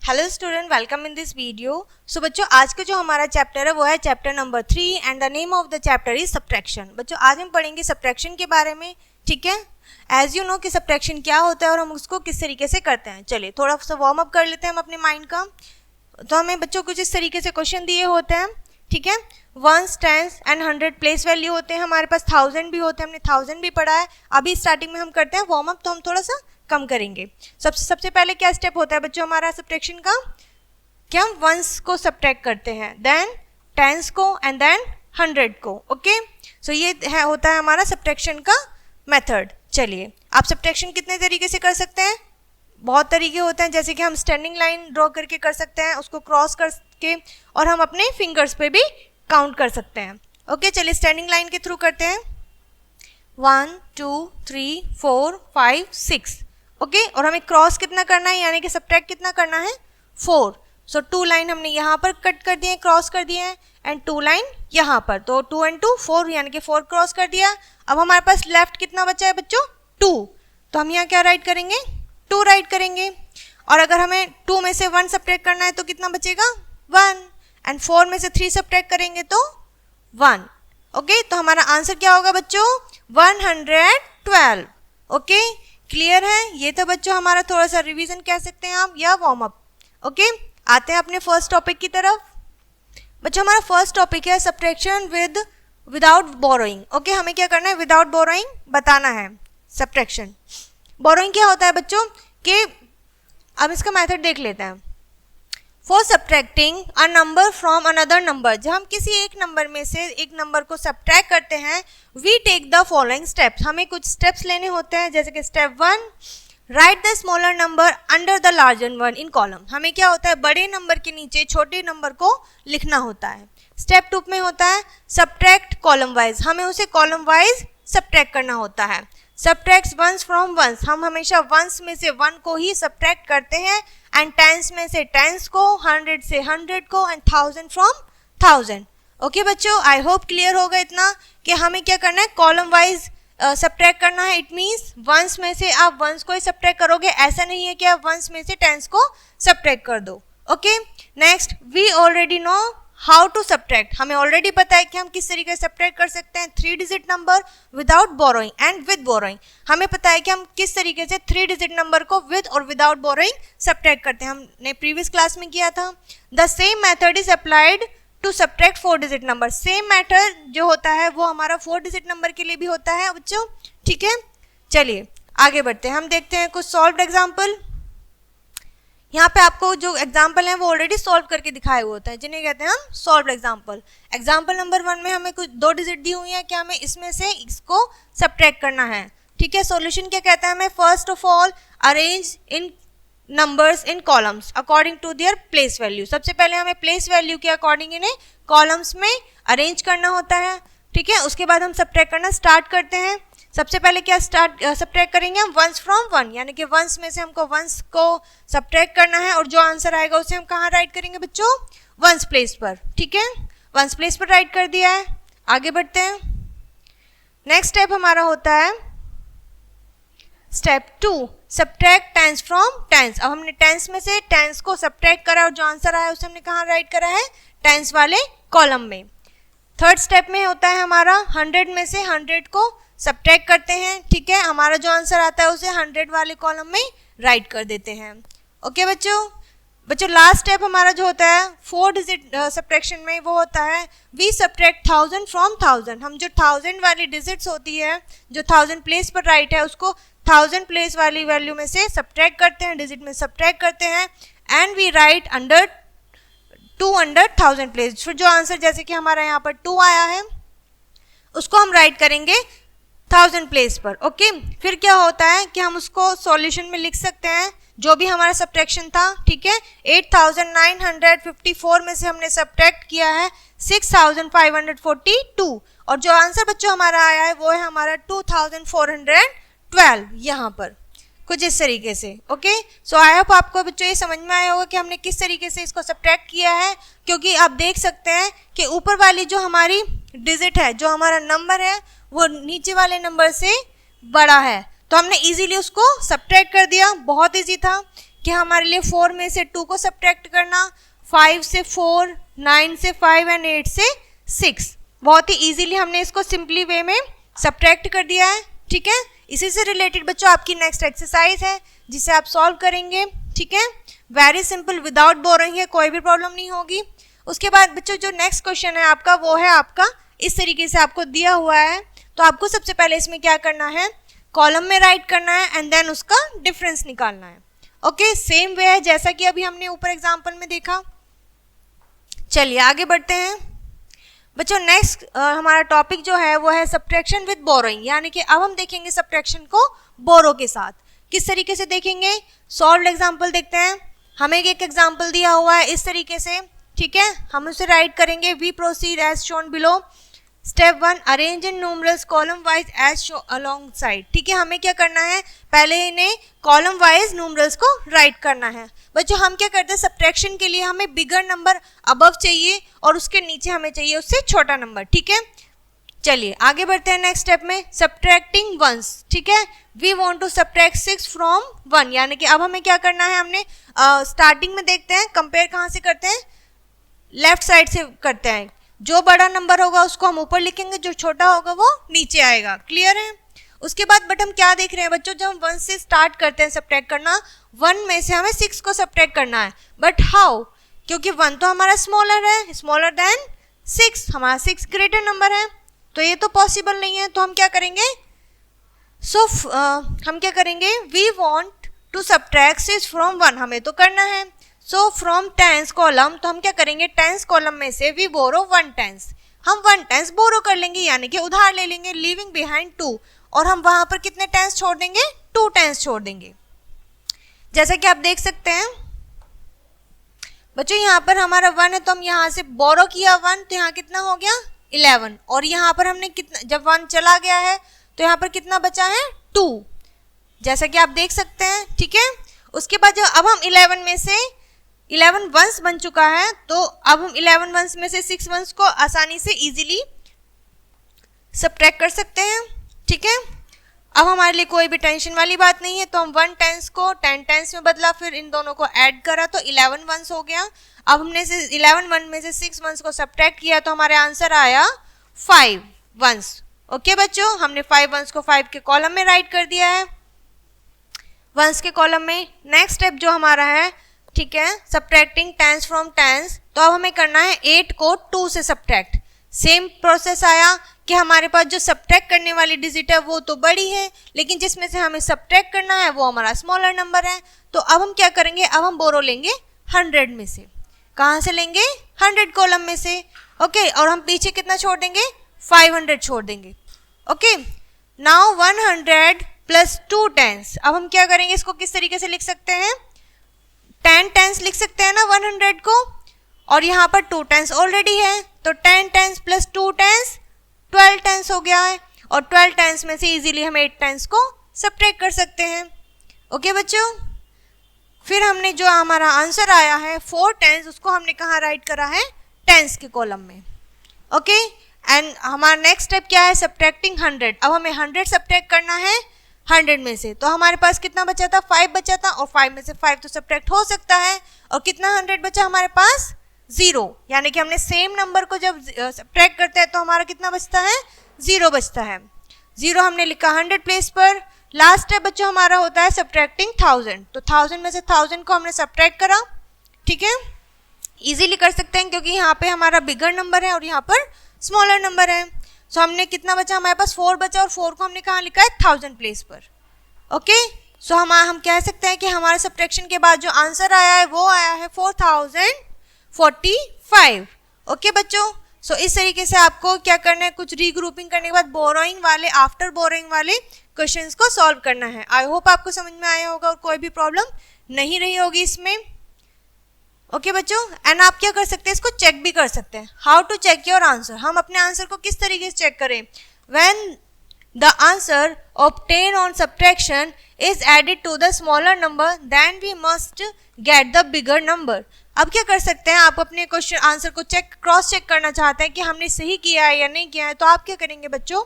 Hello student, welcome in this video. So बच्चों, आज का जो हमारा चैप्टर है वो है chapter number 3 and the name of the chapter is subtraction. बच्चों, आज हम पढ़ेंगे सब्ट्रैक्शन के बारे में। ठीक है, एज यू नो कि सब्ट्रैक्शन क्या होता है और हम उसको किस तरीके से करते हैं। चलिए थोड़ा सा वार्म अप कर लेते हैं हम अपने माइंड का। तो हमें बच्चों कुछ इस तरीके से क्वेश्चन दिए होते हैं। ठीक है, 1s, 10s and 100 place value होते हैं, हमारे पास 1000 भी होते हैं, हमने 1000 भी पढ़ा है। अभी स्टार्टिंग में हम करते हैं वार्म अप, तो हम थोड़ा सा कम करेंगे। सबसे पहले क्या स्टेप होता है बच्चों हमारा सब्ट्रैक्शन का, कि हम 1s को सब्ट्रैक्ट करते हैं, देन 10s को एंड देन 100 को। ओके, सो ये होता है हमारा सब्ट्रैक्शन का मेथड। चलिए, आप सब्ट्रैक्शन कितने तरीके से कर सकते हैं? बहुत तरीके होते हैं, जैसे कि हम स्टैंडिंग लाइन ड्रॉ करके कर सकते हैं, उसको क्रॉस करके, और हम अपने फिंगर्स पे भी काउंट कर सकते हैं। ओके, चलिए स्टैंडिंग लाइन के थ्रू करते हैं। 1 2 3 4 5 6। ओके, और हमें क्रॉस कितना करना है, यानी कि सब्ट्रैक्ट कितना करना है? 4। सो 2 लाइन हमने यहाँ पर कट कर दिए, क्रॉस कर दिए हैं, एंड 2 लाइन यहाँ पर, तो 2 and 2 4, यानी कि 4 क्रॉस कर दिया। अब हमारे पास लेफ्ट कितना बचा है बच्चों? 2। तो हम यहाँ क्या राइट करेंगे? 2 राइट करेंगे। और अगर हमें 2 में से 1 सब्ट्रैक्ट करना है तो कितना बचेगा? 1। एंड 4 में से 3 सब्ट्रैक्ट करेंगे तो 1। ओके, तो हमारा आंसर क्या होगा बच्चों? 112। ओके, क्लियर है? ये तो बच्चों हमारा थोड़ा सा रिवीजन कह सकते हैं आप, या वार्म अप। ओके, आते हैं अपने फर्स्ट टॉपिक की तरफ। बच्चों, हमारा फर्स्ट टॉपिक है सब्ट्रैक्शन विदाउट बोरोइंग। ओके, हमें क्या करना है? विदाउट बोरोइंग बताना है सब्ट्रैक्शन। बोरोइंग क्या होता है बच्चों? कि अब इसका मेथड देख लेते हैं। For subtracting a number from another number, जब हम किसी एक नंबर में से एक नंबर को सब्ट्रैक्ट करते हैं, we take the following steps. हमें कुछ स्टेप्स लेने होते हैं, जैसे कि step 1, write the smaller number under the larger one in column. हमें क्या होता है? बड़े नंबर के नीचे छोटे नंबर को लिखना होता है। स्टेप 2 में होता है सब्ट्रैक्ट कॉलम वाइज, हमें उसे कॉलम वाइज सब्ट्रैक्ट करना होता है। सब्ट्रैक्ट वंस फ्रॉम वंस, हम हमेशा वंस में से 1 को ही सब्ट्रैक्ट करते हैं, एंड टेंस में से 10s को, 100 से 100 को, एंड 1000 फ्रॉम 1000। ओके बच्चों, आई होप क्लियर होगा इतना कि हमें क्या करना है? कॉलम वाइज सब्ट्रैक्ट करना है। इट मीन्स वंस में से आप वंस को ही सब्ट्रैक्ट करोगे, ऐसा नहीं है कि आप वंस में से 10s को सब्ट्रैक्ट कर दो। Okay, next, we already know how to subtract. हमें ऑलरेडी पता है कि हम किस तरीके से सब्ट्रैक्ट कर सकते हैं 3 digit number without borrowing and with borrowing. हमें पता है कि हम किस तरीके से 3 डिजिट नंबर को विद और विदाउट बोरोइंग सब्ट्रैक्ट करते हैं, हमने प्रीवियस क्लास में किया था। The same method is applied to subtract 4 digit number. Same matter जो होता है वो हमारा 4 डिजिट नंबर के लिए भी होता है बच्चों। ठीक है, चलिए आगे बढ़ते हैं, हम देखते हैं कुछ सॉल्व्ड एग्जाम्पल। यहाँ पे आपको जो एग्जाम्पल है वो ऑलरेडी सॉल्व करके दिखाए हुए होते हैं, जिन्हें कहते हैं हम सॉल्व्ड एग्जाम्पल। एग्जाम्पल नंबर 1 में हमें कुछ 2 डिजिट दी हुई है कि हमें इसमें से इसको सब्ट्रैक्ट करना है। ठीक है, सॉल्यूशन क्या कहता है हमें? First of all arrange in numbers in columns according to their place value. सबसे पहले हमें प्लेस वैल्यू के अकॉर्डिंग इन्हें कॉलम्स में अरेंज करना होता है। ठीक है, उसके बाद हम सब्ट्रैक्ट करना स्टार्ट करते हैं। सबसे पहले क्या सब्ट्रैक्ट करेंगे हम? वंस फ्रॉम 1, यानी कि वंस में से हमको वंस को सब्ट्रैक्ट करना है, और जो आंसर आएगा उसे हम कहाँ राइट करेंगे बच्चों? वंस प्लेस पर। ठीक है, वंस प्लेस पर राइट कर दिया है। आगे बढ़ते हैं। नेक्स्ट स्टेप हमारा होता है step 2, subtract 10s from 10s। अब हमने 10s में से 10s को सब्ट्रैक्ट करा, और जो आंसर आया उसे हमने कहाँ राइट करा है? 10s वाले कॉलम में। थर्ड स्टेप में होता है हमारा 100 में से 100 को सब्ट्रैक्ट करते हैं। ठीक है, हमारा जो आंसर आता है उसे 100 वाले कॉलम में राइट कर देते हैं। ओके बच्चों, लास्ट स्टेप हमारा जो होता है 4 डिजिट सब्ट्रैक्शन में, वो होता है वी सब्ट्रैक्ट 1000 फ्रॉम 1000। हम जो 1000 वाली डिजिट्स होती है, जो 1000 प्लेस पर राइट है, उसको 1000 प्लेस वाली वैल्यू में से सब्ट्रैक्ट करते हैं, डिजिट में सब्ट्रैक्ट करते हैं, and we write under 2 under 1000 place. फिर जो आंसर, जैसे कि हमारा यहाँ पर 2 आया है, उसको हम राइट करेंगे 1000 प्लेस पर। ओके, फिर क्या होता है कि हम उसको सॉल्यूशन में लिख सकते हैं, जो भी हमारा सब्ट्रैक्शन था। ठीक है, 8954 में से हमने सब्ट्रैक्ट किया है 6542, और जो आंसर बच्चों हमारा आया है वो है हमारा 2412, यहाँ पर कुछ इस तरीके से। ओके, सो आई होप आपको बच्चों ये समझ में आया होगा कि हमने किस तरीके से इसको सब्ट्रैक्ट किया है, क्योंकि आप देख सकते हैं कि ऊपर वाली जो हमारी डिजिट है, जो हमारा नंबर है, वो नीचे वाले नंबर से बड़ा है, तो हमने इजीली उसको सब्ट्रैक्ट कर दिया। बहुत इजी था, कि हमारे लिए 4 में से 2 को सब्ट्रैक्ट करना, 5 से 4, 9 से 5 एंड 8 से 6। बहुत ही इजीली हमने इसको सिंपली वे में सब्ट्रैक्ट कर दिया है, ठीक है। इसी से रिलेटेड बच्चों आपकी नेक्स्ट एक्सरसाइज है जिसे आप सॉल्व करेंगे, ठीक है। वेरी सिंपल, विदाउट बोरिंग है, कोई भी प्रॉब्लम नहीं होगी। उसके बाद बच्चों जो नेक्स्ट क्वेश्चन है आपका वो है आपका इस तरीके से आपको दिया हुआ है। तो आपको सबसे पहले इसमें क्या करना है, कॉलम में राइट करना है एंड देन उसका डिफरेंस निकालना है। ओके, सेम वे है जैसा कि अभी हमने ऊपर एग्जाम्पल में देखा। चलिए आगे बढ़ते हैं बच्चों। नेक्स्ट हमारा टॉपिक जो है वो है सब्ट्रैक्शन विद बोरोइंग, यानी कि अब हम देखेंगे सब्ट्रैक्शन को बोरो के साथ। किस तरीके से देखेंगे, सॉल्व्ड एग्जाम्पल देखते हैं। हमें एक एग्जाम्पल दिया हुआ है इस तरीके से, ठीक है। हम उसे राइट करेंगे, we proceed as shown below. Step 1, arrange in numerals column wise as show alongside, ठीक है। हमें क्या करना है, पहले इन्हें कॉलम वाइज न्यूमरल्स को राइट करना है। बच्चों हम क्या करते हैं, सब्ट्रैक्शन के लिए हमें बिगर नंबर अबव चाहिए और उसके नीचे हमें चाहिए उससे छोटा नंबर, ठीक है। चलिए आगे बढ़ते हैं नेक्स्ट स्टेप में, सब्ट्रैक्टिंग वंस, ठीक है। We want to subtract 6 from 1, यानी कि अब हमें क्या करना है, हमने स्टार्टिंग में देखते हैं कंपेयर कहाँ से करते हैं, लेफ्ट साइड से करते हैं। जो बड़ा नंबर होगा उसको हम ऊपर लिखेंगे, जो छोटा होगा वो नीचे आएगा, क्लियर है। उसके बाद बट हम क्या देख रहे हैं बच्चों, जब हम 1 से स्टार्ट करते हैं सब्ट्रैक्ट करना, 1 में से हमें 6 को सब्ट्रैक्ट करना है। बट हाउ, क्योंकि 1 तो हमारा स्मॉलर है, स्मॉलर देन 6, हमारा 6 ग्रेटर नंबर है, तो ये तो पॉसिबल नहीं है। तो हम क्या करेंगे, हम क्या करेंगे, we want to subtract 6 from 1, हमें तो करना है। सो फ्रॉम टेंस कॉलम, तो हम क्या करेंगे, टेंस कॉलम में से वी बोरो 1 टेंस, हम 1 टेंस बोरो कर लेंगे, यानी कि उधार ले लेंगे, लीविंग बिहाइंड 2, और हम वहां पर कितने टेंस छोड़ देंगे, 2 टेंस छोड़ देंगे। जैसा कि आप देख सकते हैं बच्चों, यहाँ पर हमारा 1 है तो हम यहाँ से बोरो किया 1, तो यहाँ कितना हो गया 11, और यहाँ पर हमने कितना, जब 1 चला गया है तो यहाँ पर कितना बचा है 2, जैसा कि आप देख सकते हैं, ठीक है। उसके बाद जब अब हम 11 में से 11 वंस बन चुका है, तो अब हम 11 वंस में से 6 वंस को आसानी से इजीली सब्ट्रैक्ट कर सकते हैं, ठीक है। अब हमारे लिए कोई भी टेंशन वाली बात नहीं है, तो हम 1 टेंस को 10 टेंस में बदला, फिर इन दोनों को ऐड करा तो 11 वंस हो गया। अब हमने से 11 वन में से 6 वंस को सब्ट्रैक्ट किया तो हमारे आंसर आया 5 वंस। ओके बच्चों, हमने 5 वंस को 5 के कॉलम में राइट कर दिया है, वंस के कॉलम में। नेक्स्ट स्टेप जो हमारा है, ठीक है, सब्ट्रैक्टिंग टेंस फ्रॉम टेंस, तो अब हमें करना है 8 को 2 से सब्ट्रैक्ट। सेम प्रोसेस आया कि हमारे पास जो सब्ट्रैक्ट करने वाली डिजिट है वो तो बड़ी है, लेकिन जिसमें से हमें सब्ट्रैक्ट करना है वो हमारा स्मॉलर नंबर है। तो अब हम क्या करेंगे, अब हम बोरो लेंगे 100 में से। कहाँ से लेंगे, 100 कॉलम में से, ओके। और हम पीछे कितना छोड़ देंगे, 500 छोड़ देंगे, ओके। नाउ 100 प्लस 2 टेंस, अब हम क्या करेंगे, इसको किस तरीके से लिख सकते हैं, 10 टेंस लिख सकते हैं ना 100 को, और यहाँ पर 2 टेंस ऑलरेडी है, तो 10 टेंस प्लस 2 टेंस 12 टेंस हो गया है, और 12 टेंस में से इजीली हम 8 टेंस को सब्ट्रैक्ट कर सकते हैं, ओके बच्चों। फिर हमने जो हमारा आंसर आया है 4 टेंस, उसको हमने कहाँ राइट करा है, टेंस के कॉलम में, ओके। एंड हमारा नेक्स्ट स्टेप क्या है, सब्ट्रैक्टिंग 100। अब हमें 100 सब्ट्रैक्ट करना है 100 में से, तो हमारे पास कितना बचा था, 5 बचा था, और 5 में से 5 तो सब्ट्रैक्ट हो सकता है, और कितना 100 बचा हमारे पास 0, यानी कि हमने सेम नंबर को जब सब्ट्रैक्ट करते हैं तो हमारा कितना बचता है, 0 बचता है। 0 हमने लिखा 100 प्लेस पर। लास्ट स्टेप बच्चों हमारा होता है सब्ट्रैक्टिंग 1000, तो 1000 में से 1000 को हमने सब्ट्रैक्ट करा, ठीक है। इजीली कर सकते हैं क्योंकि यहाँ पे हमारा बिगर नंबर है और यहाँ पर स्मॉलर नंबर है। सो हमने कितना बचा, हमारे पास 4 बचा, और 4 को हमने कहाँ लिखा है, 1000 प्लेस पर, ओके। सो हम कह सकते हैं कि हमारे सब्ट्रैक्शन के बाद जो आंसर आया है वो आया है 4045, ओके बच्चों। सो इस तरीके से आपको क्या करना है, कुछ रीग्रुपिंग करने के बाद बोरोइंग वाले, आफ्टर बोरोइंग वाले क्वेश्चंस को सॉल्व करना है। आई होप आपको समझ में आया होगा और कोई भी प्रॉब्लम नहीं रही होगी इसमें, ओके बच्चों। एंड आप क्या कर सकते हैं, इसको चेक भी कर सकते हैं। How to check your answer, हम अपने आंसर को किस तरीके से चेक करें, when the answer obtained on subtraction is added to the smaller number then we must get the bigger number। अब क्या कर सकते हैं, आप अपने क्वेश्चन आंसर को क्रॉस चेक करना चाहते हैं कि हमने सही किया है या नहीं किया है, तो आप क्या करेंगे बच्चों,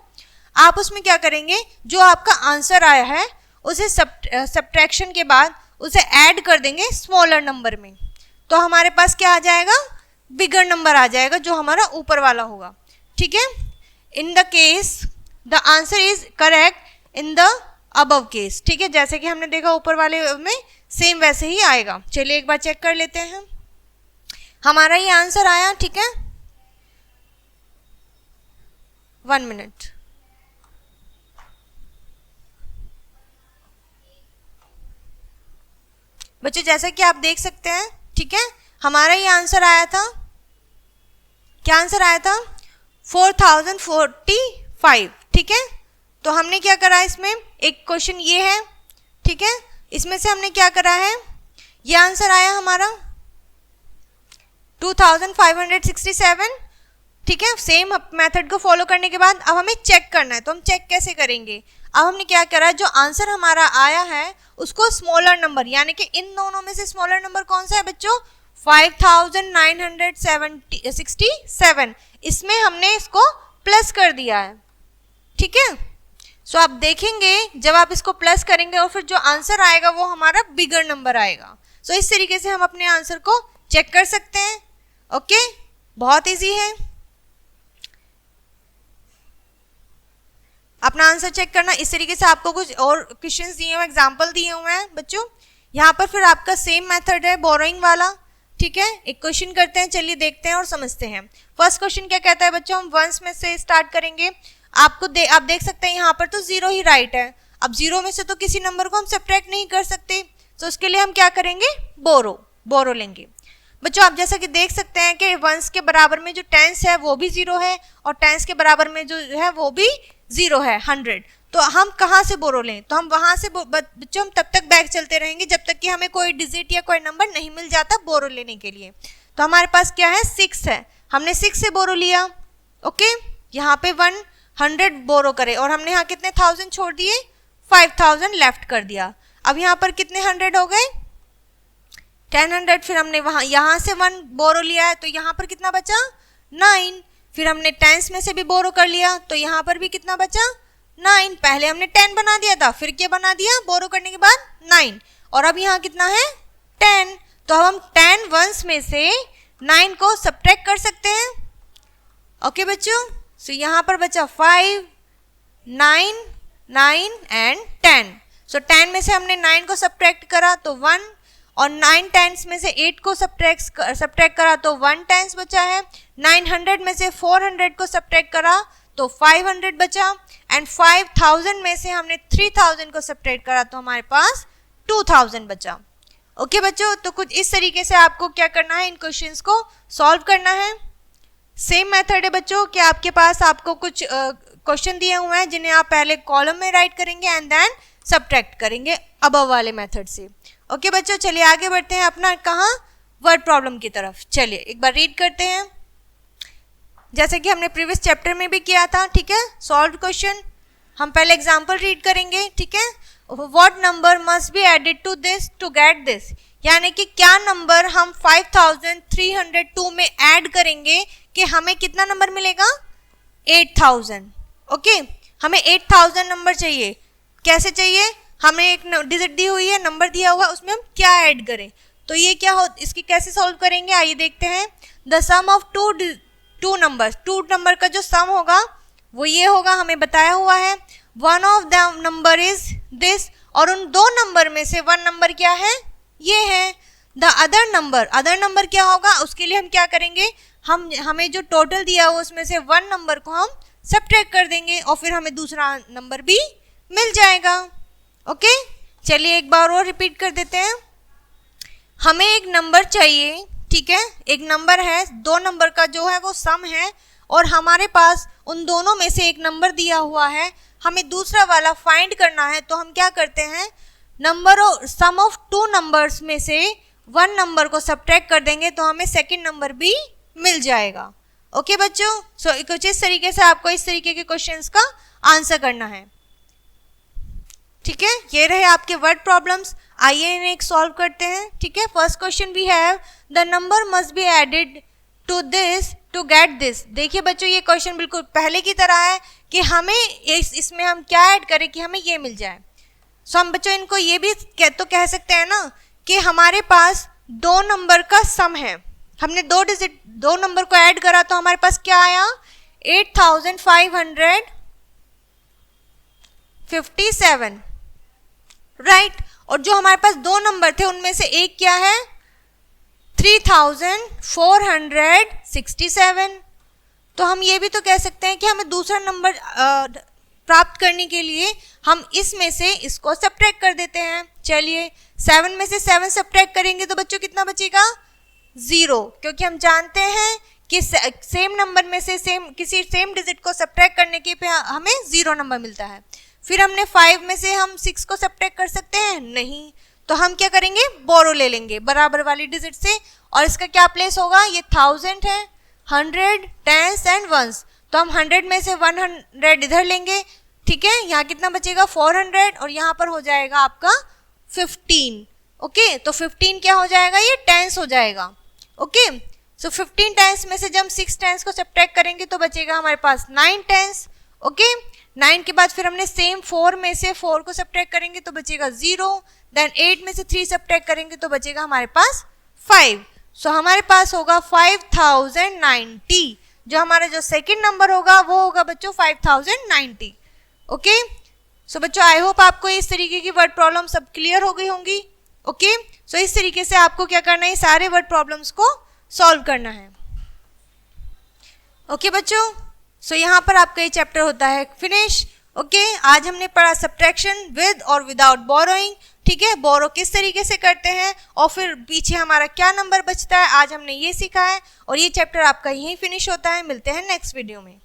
आप उसमें क्या करेंगे, जो आपका आंसर आया है उसे सब्ट्रैक्शन के बाद उसे ऐड कर देंगे स्मॉलर नंबर में, तो हमारे पास क्या आ जाएगा, बिगर नंबर आ जाएगा जो हमारा ऊपर वाला होगा। ठीक है, in the case the answer is correct in the above case. ठीक है, जैसे कि हमने देखा ऊपर वाले में सेम वैसे ही आएगा। चलिए एक बार चेक कर लेते हैं, हमारा ये आंसर आया। ठीक है, 1 मिनट। बच्चों जैसा कि आप देख सकते हैं, ठीक है, हमारा ये आंसर आया था, क्या आंसर आया था, 4045। ठीक है, तो हमने क्या करा, इसमें एक क्वेश्चन ये है, ठीक है, इसमें से हमने क्या करा है, ये आंसर आया हमारा 2567। ठीक है, सेम मेथड को फॉलो करने के बाद अब हमें चेक करना है, तो हम चेक कैसे करेंगे, अब हमने क्या करा, जो आंसर हमारा आया है उसको स्मॉलर नंबर, यानी कि इन दोनों में से स्मॉलर नंबर कौन सा है बच्चों, 5967, इसमें हमने इसको प्लस कर दिया है। ठीक है, सो आप देखेंगे जब आप इसको प्लस करेंगे और फिर जो आंसर आएगा वो हमारा बिगर नंबर आएगा। सो इस तरीके से हम अपने आंसर को चेक कर सकते हैं। ओके, बहुत इजी है अपना आंसर चेक करना। इस तरीके से आपको कुछ और क्वेश्चंस दिए हुए, एग्जांपल दिए हुए हैं बच्चों। यहाँ पर फिर आपका सेम मेथड है बोरोइंग वाला। ठीक है, एक क्वेश्चन करते हैं, चलिए देखते हैं और समझते हैं। फर्स्ट क्वेश्चन क्या कहता है बच्चों, हम वंस में से स्टार्ट करेंगे। आप देख सकते हैं यहाँ पर तो 0 ही राइट है। अब 0 में से तो किसी नंबर को हम सब्ट्रैक्ट नहीं कर सकते, तो उसके लिए हम क्या करेंगे, बोरो लेंगे। बच्चों आप जैसा कि देख सकते हैं कि वंस के बराबर में जो टेंस है वो भी 0 है और टेंस के बराबर में जो है वो भी 0 है, 100। तो हम कहाँ से बोरो लें, तो हम वहां से बच्चों हम तब तक बैक चलते रहेंगे जब तक कि हमें कोई डिजिट या कोई नंबर नहीं मिल जाता बोरो लेने के लिए। तो हमारे पास क्या है, 6 है, हमने 6 से बोरो लिया। ओके, यहाँ पे 100 बोरो करे और हमने यहाँ कितने 1000 छोड़ दिए, 5000 लेफ्ट कर दिया। अब यहाँ पर कितने 100 हो गए, 1000। फिर हमने यहाँ से 1 बोरो लिया है, तो यहाँ पर कितना बचा, 9। फिर हमने टेंस में से भी बोरो कर लिया, तो यहाँ पर भी कितना बचा, 9। पहले हमने 10 बना दिया था, फिर क्या बना दिया बोरो करने के बाद 9, और अब यहाँ कितना है 10। तो अब हम 10 वंस में से 9 को सब्ट्रैक्ट कर सकते हैं। ओके बच्चों, सो यहाँ पर बचा 5, 9, 9 एंड 10। सो 10 में से हमने 9 को सब्ट्रैक्ट करा तो 1, और 9 टेंस में से 8 को सब्ट्रैक्ट करा तो 1 टेंस बचा है। 900 में से 400 को सब्ट्रैक्ट करा तो 500 बचा, एंड 5000 में से हमने 3000 को सब्ट्रैक्ट करा तो हमारे पास 2000 बचा। ओके बच्चों, तो कुछ इस तरीके से आपको क्या करना है, इन क्वेश्चंस को सॉल्व करना है। सेम मेथड है बच्चों कि आपके पास आपको कुछ क्वेश्चन दिए हुए हैं जिन्हें आप पहले कॉलम में राइट करेंगे एंड देन सब्ट्रैक्ट करेंगे अबव वाले मेथड से। ओके बच्चों, चलिए आगे बढ़ते हैं अपना कहाँ, वर्ड प्रॉब्लम की तरफ। चलिए एक बार रीड करते हैं जैसे कि हमने प्रीवियस चैप्टर में भी किया था। ठीक है, सॉल्व क्वेश्चन। हम पहले एग्जांपल रीड करेंगे। ठीक है, what number must be added to this to get this, यानी कि क्या नंबर हम 5302 में ऐड करेंगे कि हमें कितना नंबर मिलेगा, 8000। ओके, हमें 8000 नंबर चाहिए। कैसे चाहिए, हमें एक डिजिट दी हुई है, नंबर दिया हुआ है, उसमें हम क्या ऐड करें, तो ये क्या हो, इसकी कैसे सॉल्व करेंगे, आइए देखते हैं। The sum of two number का जो सम होगा वो ये होगा, हमें बताया हुआ है। One of the number is this, और उन दो नंबर में से 1 नंबर क्या है, ये है। द अदर नंबर क्या होगा, उसके लिए हम क्या करेंगे, हमें जो टोटल दिया हुआ उसमें से 1 नंबर को हम सब्ट्रैक्ट कर देंगे और फिर हमें दूसरा नंबर भी मिल जाएगा। ओके, चलिए एक बार और रिपीट कर देते हैं। हमें एक नंबर चाहिए, ठीक है, एक नंबर है, 2 नंबर का जो है वो सम है, और हमारे पास उन दोनों में से एक नंबर दिया हुआ है, हमें दूसरा वाला फाइंड करना है। तो हम क्या करते हैं, सम ऑफ 2 नंबर्स में से 1 नंबर को सब्ट्रैक्ट कर देंगे तो हमें सेकंड नंबर भी मिल जाएगा। ओके बच्चों, सो कुछ इस तरीके से आपको इस तरीके के क्वेश्चंस का आंसर करना है। ठीक है, ये रहे आपके वर्ड प्रॉब्लम्स। आइए इन्हें एक सॉल्व करते हैं। ठीक है, first question we have the number must be added to this to get this. देखिए बच्चों, ये क्वेश्चन बिल्कुल पहले की तरह है कि हमें इसमें हम क्या ऐड करें कि हमें ये मिल जाए। सो हम बच्चों इनको ये भी कह सकते हैं ना कि हमारे पास दो नंबर का सम है, हमने दो नंबर को ऐड करा तो हमारे पास क्या आया 8557, राइट। और जो हमारे पास दो नंबर थे उनमें से एक क्या है 3467। तो हम ये भी तो कह सकते हैं कि हमें दूसरा नंबर प्राप्त करने के लिए हम इसमें से इसको सब्ट्रैक्ट कर देते हैं। चलिए 7 में से 7 सब्ट्रैक्ट करेंगे तो बच्चों कितना बचेगा 0, क्योंकि हम जानते हैं कि सेम नंबर में से किसी सेम डिजिट को सब्ट्रैक्ट करने के पे हमें 0 नंबर मिलता है। फिर हमने 5 में से हम 6 को सब्ट्रैक्ट कर सकते हैं, नहीं, तो हम क्या करेंगे बोरो ले लेंगे बराबर वाली डिजिट से, और इसका क्या प्लेस होगा, ये 1000 है, 100, 10s एंड 1s, तो हम 100 में से 100 इधर लेंगे, ठीक है। यहाँ कितना बचेगा 400 और यहाँ पर हो जाएगा आपका 15, ओके। तो 15 क्या हो जाएगा, ये 10s हो जाएगा, ओके। सो 15 10s में से जब हम 6 10s को सब्ट्रैक्ट करेंगे तो बचेगा हमारे पास 9 10s, ओके। 9 के बाद फिर हमने सेम 4 में से 4 को सब्ट्रैक्ट करेंगे तो बचेगा 0, देन 8 में से 3 सब्ट्रैक्ट करेंगे तो बचेगा हमारे पास 5। सो हमारे पास होगा 5090, जो हमारा जो सेकंड नंबर होगा वो होगा बच्चों 5090, ओके। सो बच्चों आई होप आपको इस तरीके की वर्ड प्रॉब्लम सब क्लियर हो गई होंगी, ओके। सो इस तरीके से आपको क्या करना है, सारे वर्ड प्रॉब्लम्स को सॉल्व करना है, ओके बच्चों। सो यहाँ पर आपका ये चैप्टर होता है फिनिश, ओके। आज हमने पढ़ा सब्ट्रैक्शन विद और विदाउट बोरोइंग, ठीक है, बोरो किस तरीके से करते हैं और फिर पीछे हमारा क्या नंबर बचता है, आज हमने ये सीखा है और ये चैप्टर आपका यहीं फिनिश होता है। मिलते हैं नेक्स्ट वीडियो में।